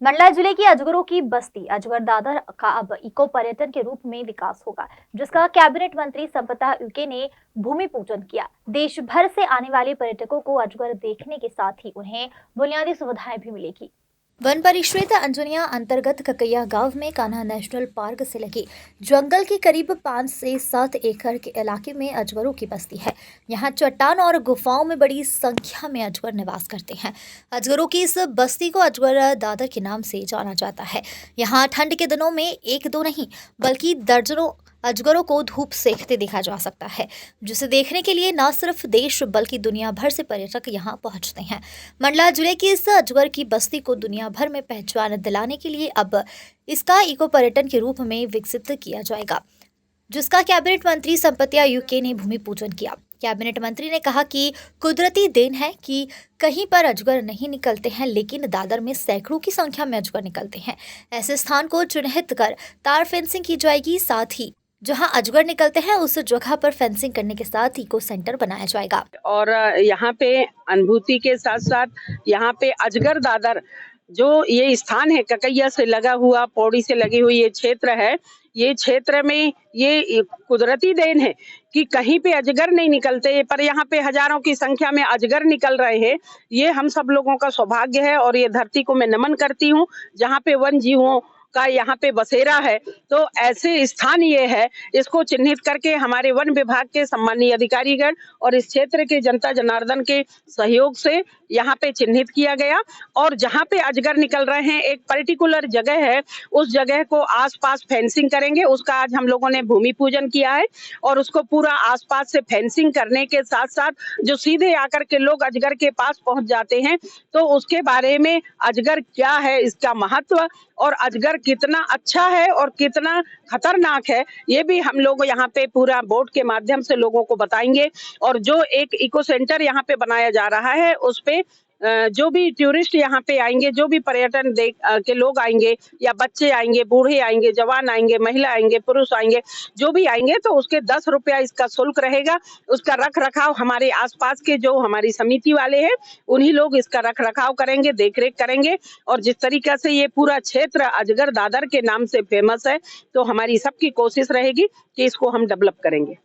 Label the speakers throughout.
Speaker 1: मंडला जिले की अजगरों की बस्ती अजगर दादर का अब इको पर्यटन के रूप में विकास होगा, जिसका कैबिनेट मंत्री संपदा उइके ने भूमि पूजन किया। देश भर से आने वाले पर्यटकों को अजगर देखने के साथ ही उन्हें बुनियादी सुविधाएं भी मिलेगी। वन परिक्षेत्र अंजुनिया अंतर्गत ककैया गांव में कान्हा नेशनल पार्क से लगे जंगल के करीब 5 से 7 एकड़ के इलाके में अजगरों की बस्ती है। यहाँ चट्टान और गुफाओं में बड़ी संख्या में अजगर निवास करते हैं। अजगरों की इस बस्ती को अजगर दादर के नाम से जाना जाता है। यहाँ ठंड के दिनों में एक दो नहीं बल्कि दर्जनों अजगरों को धूप सेकते देखा जा सकता है, जिसे देखने के लिए न सिर्फ देश बल्कि दुनिया भर से पर्यटक यहाँ पहुँचते हैं। मंडला जिले की इस अजगर की बस्ती को दुनिया भर में पहचान दिलाने के लिए अब इसका इको पर्यटन के रूप में विकसित किया जाएगा, जिसका कैबिनेट मंत्री संपदा उइके ने भूमि पूजन किया। कैबिनेट मंत्री ने कहा कि कुदरती देन है कि कहीं पर अजगर नहीं निकलते हैं, लेकिन दादर में सैकड़ों की संख्या में अजगर निकलते हैं। ऐसे स्थान को चिन्हित कर तार फेंसिंग की जाएगी, साथ ही जहां अजगर निकलते हैं उस जगह पर फेंसिंग करने के साथ इको सेंटर बनाया जाएगा।
Speaker 2: और यहाँ पे अनुभूति के साथ साथ यहाँ पे अजगर दादर जो ये स्थान है, ककैया से लगा हुआ, पौड़ी से लगी हुई ये क्षेत्र है। ये क्षेत्र में ये कुदरती देन है कि कहीं पे अजगर नहीं निकलते, पर यहाँ पे हजारों की संख्या में अजगर निकल रहे हैं। ये हम सब लोगों का सौभाग्य है और ये धरती को मैं नमन करती हूँ जहाँ पे वन जीवों का यहाँ पे बसेरा है। तो ऐसे स्थान ये है, इसको चिन्हित करके हमारे वन विभाग के सम्मानीय अधिकारीगण और इस क्षेत्र के जनता जनार्दन के सहयोग से यहाँ पे चिन्हित किया गया। और जहाँ पे अजगर निकल रहे हैं एक पर्टिकुलर जगह है, उस जगह को आसपास फेंसिंग करेंगे। उसका आज हम लोगों ने भूमि पूजन किया है और उसको पूरा आसपास से फेंसिंग करने के साथ साथ जो सीधे आकर के लोग अजगर के पास पहुंच जाते हैं, तो उसके बारे में अजगर क्या है, इसका महत्व और अजगर कितना अच्छा है और कितना खतरनाक है, ये भी हम लोग यहाँ पे पूरा बोर्ड के माध्यम से लोगों को बताएंगे। और जो एक इको सेंटर यहाँ पे बनाया जा रहा है, उस पे जो भी टूरिस्ट यहाँ पे आएंगे, जो भी पर्यटन देख के लोग आएंगे, या बच्चे आएंगे, बूढ़े आएंगे, जवान आएंगे, महिला आएंगे, पुरुष आएंगे, जो भी आएंगे, तो उसके 10 रुपया इसका शुल्क रहेगा। उसका रख रखाव हमारे आसपास के जो हमारी समिति वाले हैं, उन्हीं लोग इसका रख रखाव करेंगे, देख रेख करेंगे। और जिस तरीका से ये पूरा क्षेत्र अजगर दादर के नाम से फेमस है, तो हमारी सबकी कोशिश रहेगी कि इसको हम डेवलप करेंगे।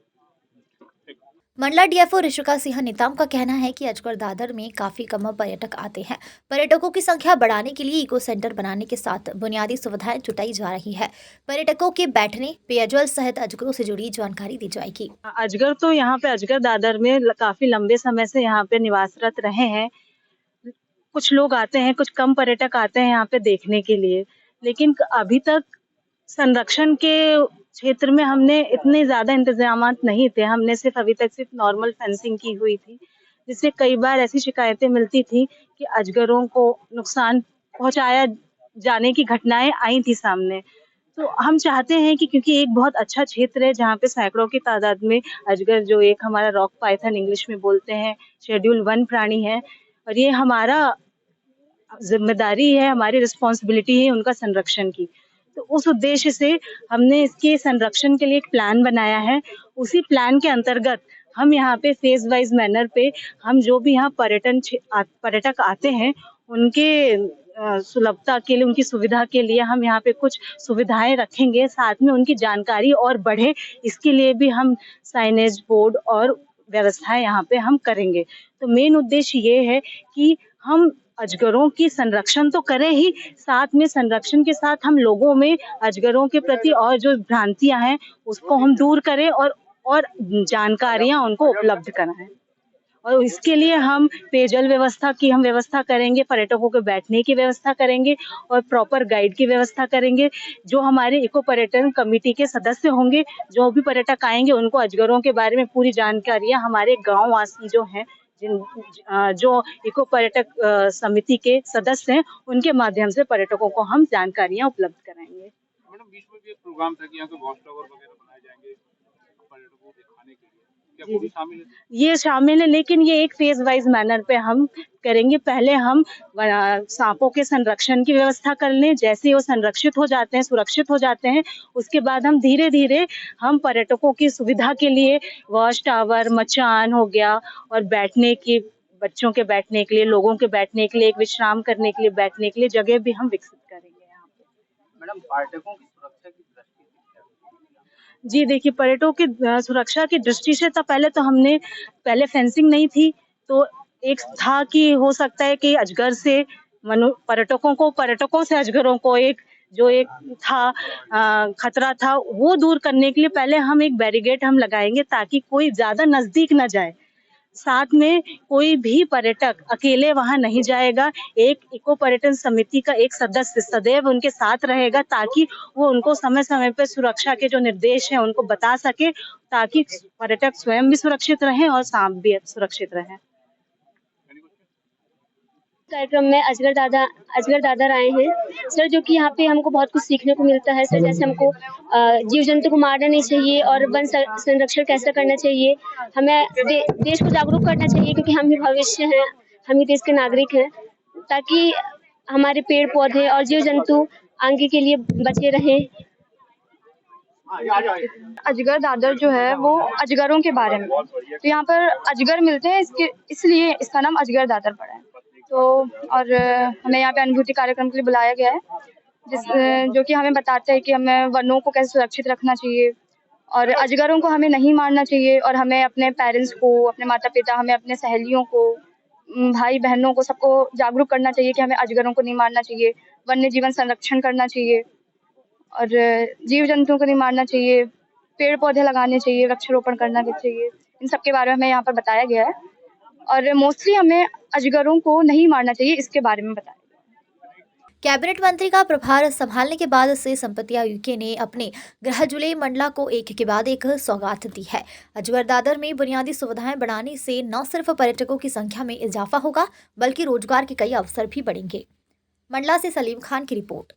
Speaker 1: मंडला डीएफओ ऋषिका सिंह नेताम का कहना है कि अजगर दादर में काफी कम पर्यटक आते हैं। पर्यटकों की संख्या बढ़ाने के लिए इको सेंटर बनाने के साथ बुनियादी सुविधाएं जुटाई जा रही है। पर्यटकों के बैठने, पेयजल सहित अजगरों से जुड़ी जानकारी दी जाएगी।
Speaker 3: अजगर तो यहाँ पे अजगर दादर में काफी लंबे समय से यहाँ पे निवासरत रहे हैं। कुछ लोग आते हैं, कुछ कम पर्यटक आते हैं यहाँ पे देखने के लिए, लेकिन अभी तक संरक्षण के क्षेत्र में हमने इतने ज्यादा इंतजामात नहीं थे। हमने अभी तक सिर्फ नॉर्मल फेंसिंग की हुई थी, जिससे कई बार ऐसी शिकायतें मिलती थी कि अजगरों को नुकसान पहुंचाया जाने की घटनाएं आई थी सामने। तो हम चाहते हैं कि क्योंकि एक बहुत अच्छा क्षेत्र है जहाँ पे सैकड़ों की तादाद में अजगर, जो एक हमारा रॉक पाइथन इंग्लिश में बोलते हैं, शेड्यूल वन प्राणी है, और ये हमारा जिम्मेदारी है, हमारी रिस्पॉन्सिबिलिटी है उनका संरक्षण की। तो उस उद्देश्य से हमने इसके संरक्षण के लिए एक प्लान बनाया है। उसी प्लान के अंतर्गत हम यहाँ पे फेज वाइज मैनर पे हम जो भी यहाँ पर्यटक आते हैं, उनके सुलभता के लिए, उनकी सुविधा के लिए हम यहाँ पे कुछ सुविधाएं रखेंगे। साथ में उनकी जानकारी और बढ़े, इसके लिए भी हम साइनेज बोर्ड और व्यवस्थाएं यहाँ पे हम करेंगे। तो मेन उद्देश्य ये है कि हम अजगरों की संरक्षण तो करें ही, साथ में संरक्षण के साथ हम लोगों में अजगरों के प्रति और जो भ्रांतियां हैं उसको हम दूर करें और जानकारियां उनको उपलब्ध कराएं। और इसके लिए हम पेयजल व्यवस्था की हम व्यवस्था करेंगे, पर्यटकों के बैठने की व्यवस्था करेंगे और प्रॉपर गाइड की व्यवस्था करेंगे। जो हमारे इको पर्यटन कमेटी के सदस्य होंगे, जो भी पर्यटक आएंगे, उनको अजगरों के बारे में पूरी जानकारियां हमारे गाँव वासी जो हैं, जो इको पर्यटक समिति के सदस्य हैं, उनके माध्यम से पर्यटकों को हम जानकारियां उपलब्ध कराएंगे।
Speaker 4: मैडम, बीच में भी एक प्रोग्राम था कि यहाँ पे वॉच टावर वगैरह बनाए जाएंगे पर्यटकों को दिखाने के लिए, क्या वो भी शामिल है?
Speaker 3: ये शामिल है, लेकिन ये एक फेज वाइज मैनर पे हम करेंगे। पहले हम सांपों के संरक्षण की व्यवस्था कर लें, जैसे वो संरक्षित हो जाते हैं, सुरक्षित हो जाते हैं, उसके बाद हम धीरे धीरे हम पर्यटकों की सुविधा के लिए वॉच टावर, मचान हो गया और बैठने की बच्चों के बैठने के लिए, लोगों के बैठने के लिए, एक विश्राम करने के लिए, बैठने के लिए जगह भी हम विकसित करेंगे यहाँ पे।
Speaker 4: मैडम, पर्यटकों की सुरक्षा की दृष्टि से क्या करेंगे?
Speaker 3: जी देखिए, पर्यटकों की सुरक्षा की दृष्टि से तो हमने पहले फेंसिंग नहीं थी, तो एक था कि हो सकता है कि अजगर से पर्यटकों से अजगरों को एक था खतरा था, वो दूर करने के लिए पहले हम एक बैरिकेड हम लगाएंगे ताकि कोई ज़्यादा नज़दीक न जाए। साथ में कोई भी पर्यटक अकेले वहाँ नहीं जाएगा। एक इको पर्यटन समिति का एक सदस्य सदैव उनके साथ रहेगा ताकि वो उनको समय-समय पे सुरक्षा के जो निर्देश हैं उनको बता सके, ताकि पर्यटक स्वयं भी सुरक्षित रहें और सांप भी सुरक्षित रहें।
Speaker 5: कार्यक्रम में अजगर दादर आए हैं सर, जो कि यहाँ पे हमको बहुत कुछ सीखने को मिलता है सर। जैसे हमको जीव जंतु को मारना नहीं चाहिए और वन संरक्षण कैसे करना चाहिए, हमें देश को जागरूक करना चाहिए, क्योंकि हम ही भविष्य हैं, हम ही देश के नागरिक हैं, ताकि हमारे पेड़ पौधे और जीव जंतु आगे के लिए बचे रहें।
Speaker 6: अजगर दादर जो है वो अजगरों के बारे में, तो यहाँ पर अजगर मिलते हैं, इसलिए इसका नाम अजगर दादर पड़ा है। तो और हमें यहाँ पे अनुभूति कार्यक्रम के लिए बुलाया गया है, जो कि हमें बताते हैं कि हमें वनों को कैसे सुरक्षित रखना चाहिए और अजगरों को हमें नहीं मारना चाहिए, और हमें अपने पेरेंट्स को, अपने माता पिता, हमें अपने सहेलियों को, भाई बहनों को, सबको जागरूक करना चाहिए कि हमें अजगरों को नहीं मारना चाहिए, वन्य जीवन संरक्षण करना चाहिए और जीव जंतुओं को नहीं मारना चाहिए, पेड़ पौधे लगाने चाहिए, वृक्षारोपण करना चाहिए। इन सब के बारे में हमें यहाँ पर बताया गया है और मोस्टली हमें अजगरों को नहीं मारना चाहिए, इसके बारे में बताया।
Speaker 1: कैबिनेट मंत्री का प्रभार संभालने के बाद से संपत्ति आयुक्त ने अपने गृह जिले मंडला को एक के बाद एक सौगात दी है। अजगर दादर में बुनियादी सुविधाएं बढ़ाने से न सिर्फ पर्यटकों की संख्या में इजाफा होगा, बल्कि रोजगार के कई अवसर भी बढ़ेंगे। मंडला से सलीम खान की रिपोर्ट।